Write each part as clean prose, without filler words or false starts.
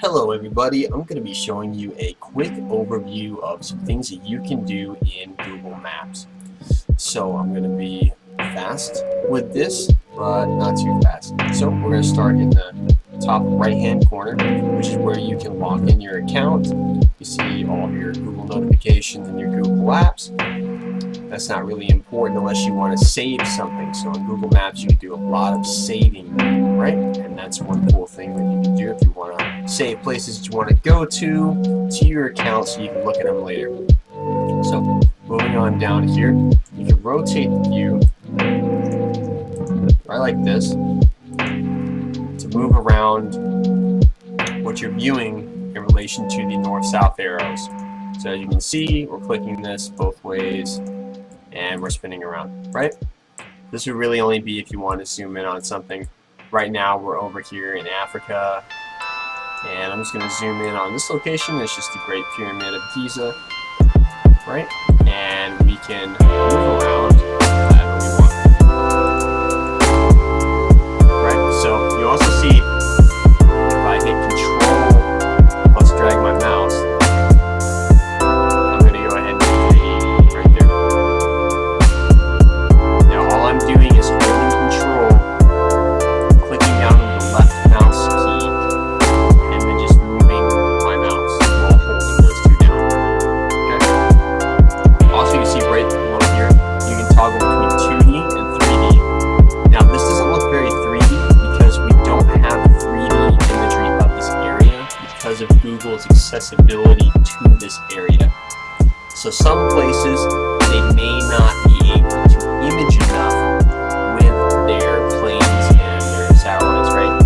Hello everybody, I'm going to be showing you a quick overview of some things that you can do in Google Maps. So I'm going to be fast with this, but not too fast. So we're going to start in the top right hand corner, which is where you can log in your account. You see all of your Google notifications and your Google Apps. That's not really important unless you want to save something. So in Google Maps you can do a lot of saving, right? And that's one cool thing that you can do if you want to save places that you want to go to your account so you can look at them later. So moving on down here, you can rotate the view right like this to move around what you're viewing in relation to the north-south arrows. So as you can see, we're clicking this both ways and we're spinning around, right? This would really only be if you want to zoom in on something. Right now we're over here in Africa, and I'm just going to zoom in on this location. It's just the Great Pyramid of Giza, right? And we can move around however we want. Right? So you also see if I hit Control plus drag my mouse, I'm going to go ahead and hit 3D right there. Now all I'm doing is holding Control, clicking down on the left mouse key, and then just moving my mouse while holding those two down. Okay? Also, you see right below here, you can toggle between 2D and 3D. Now this doesn't look very 3D because we don't have 3D imagery of this area because of Google's accessibility to this area. So some places they may not be able to image enough with their planes and their satellites, right,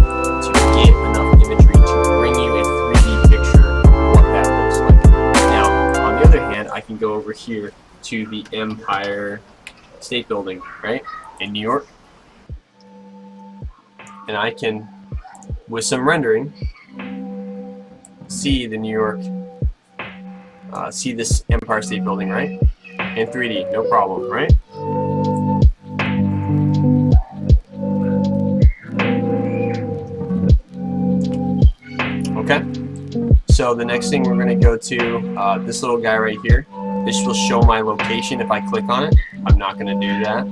to get enough imagery to bring you a 3D picture of what that looks like. Now, on the other hand, I can go over here to the Empire State Building, right, in New York, and I can, with some rendering, see the New York, see this Empire State Building, right, in 3D, no problem, right? Okay, so the next thing we're going to go to, this little guy right here. This will show my location if I click on it. I'm not going to do that.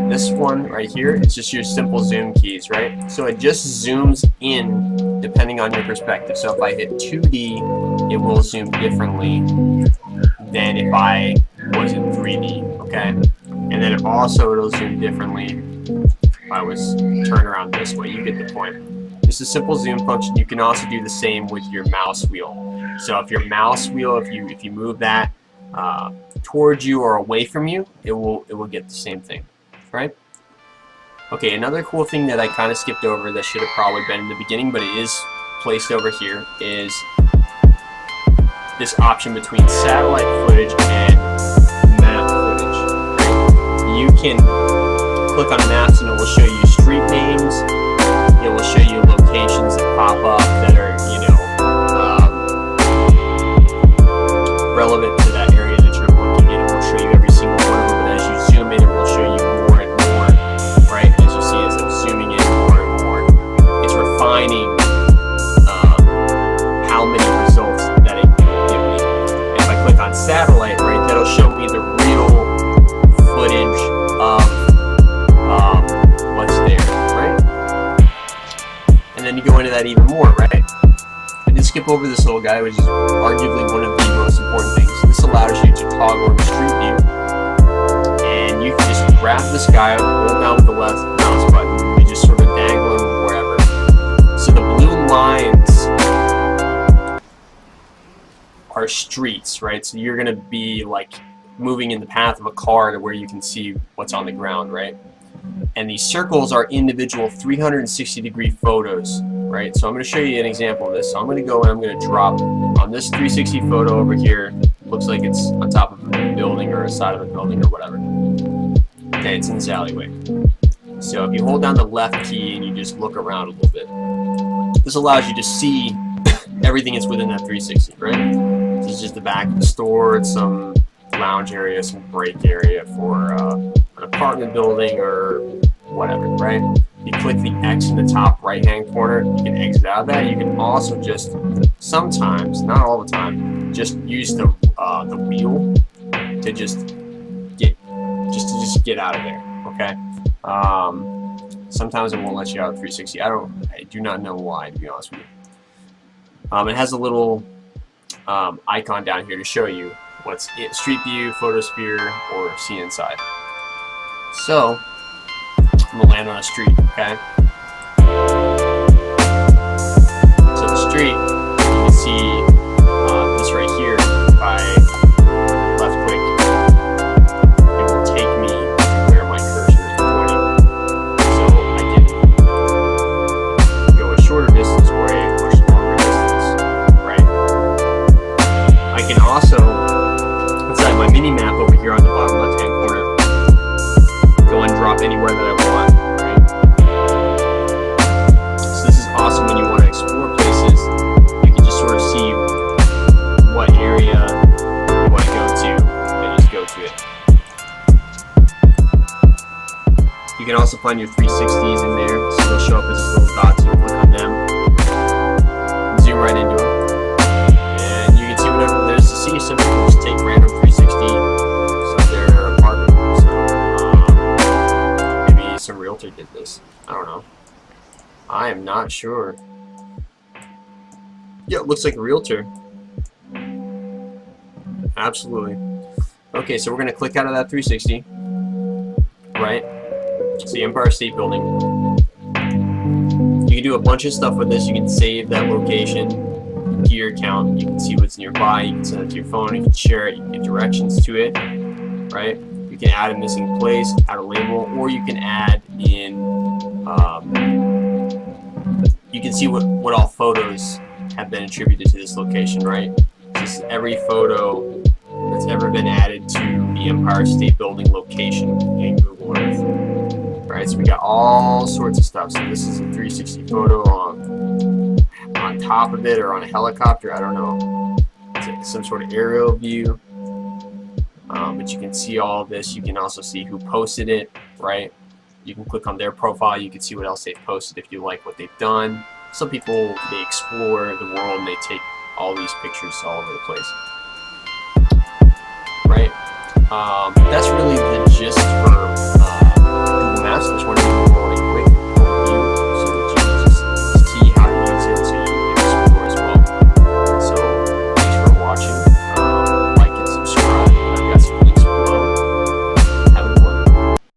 This one right here is just your simple zoom keys, right? So it just zooms in depending on your perspective. So if I hit 2D, it will zoom differently than if I was in 3D, okay? And then also it'll zoom differently if I was turned around this way. You get the point. It's a simple zoom function. You can also do the same with your mouse wheel. So if your mouse wheel, if you move that towards you or away from you, it will get the same thing, right? Okay, another cool thing that I kind of skipped over that should have probably been in the beginning, but it is placed over here, is this option between satellite footage and map footage. Right? You can click on maps and it will show you street names. It will show you locations that pop up that are, relevant to that area that you're looking at. It will show you every single one of them, but as you zoom in, it will show you more and more, right? As you see, as I'm zooming in more and more, it's refining how many results that it will give me. And if I click on satellite, right, that'll show me the real footage of what's there, right? And then you go into that even more, right? I did skip over this little guy, which is arguably one of the most important things. This allows you to toggle in Street View, and you can just grab this guy, hold down with the left mouse button, and you just sort of dangle him wherever. So the blue lines are streets, right? So you're going to be like moving in the path of a car to where you can see what's on the ground, right? And these circles are individual 360-degree photos, right? So I'm going to show you an example of this. So I'm going to go and I'm going to drop on this 360 photo over here. Looks like it's on top of a building or a side of a building or whatever. Okay, it's in this alleyway. So if you hold down the left key and you just look around a little bit, this allows you to see everything that's within that 360, right? This is just the back of the store. It's some lounge area, some break area for an apartment building or whatever, right? You click the X in the top right hand corner, you can exit out of that. You can also just sometimes, not all the time, just use the wheel to just get out of there. Okay. Sometimes it won't let you out of 360. I do not know why, to be honest with you. It has a little icon down here to show you what's in Street View, Photosphere, or See Inside. So I'm gonna land on a street. Okay. So the street, you can see this right here. If I left click, it will take me where my cursor is pointing. So I can go a shorter distance or a much longer distance, right? I can also, inside my mini map over here on the bottom left hand corner, go and drop anywhere that I want, right? So this is awesome when you want to explore places. You can just sort of see what area you want to go to and just go to it. You can also find your 360s in there, so they'll show up as little dots. You can click on them, zoom right into them, and you can see whatever there is to see. Some people just take random 360s of their apartment. Some realtor did this. I don't know. I am not sure. Yeah, it looks like a realtor. Absolutely. Okay, so we're going to click out of that 360. Right? It's the Empire State Building. You can do a bunch of stuff with this. You can save that location to your account. You can see what's nearby. You can send it to your phone. You can share it. You can give directions to it. Right? You can add a missing place, add a label, or you can add in, you can see what all photos have been attributed to this location, right? Just every photo that's ever been added to the Empire State Building location in Google Earth, right? So we got all sorts of stuff. So this is a 360 photo on top of it or on a helicopter, I don't know. It's some sort of aerial view. But you can see all of this. You can also see who posted it, right? You can click on their profile. You can see what else they've posted if you like what they've done. Some people, they explore the world and they take all these pictures all over the place, right? That's really the gist for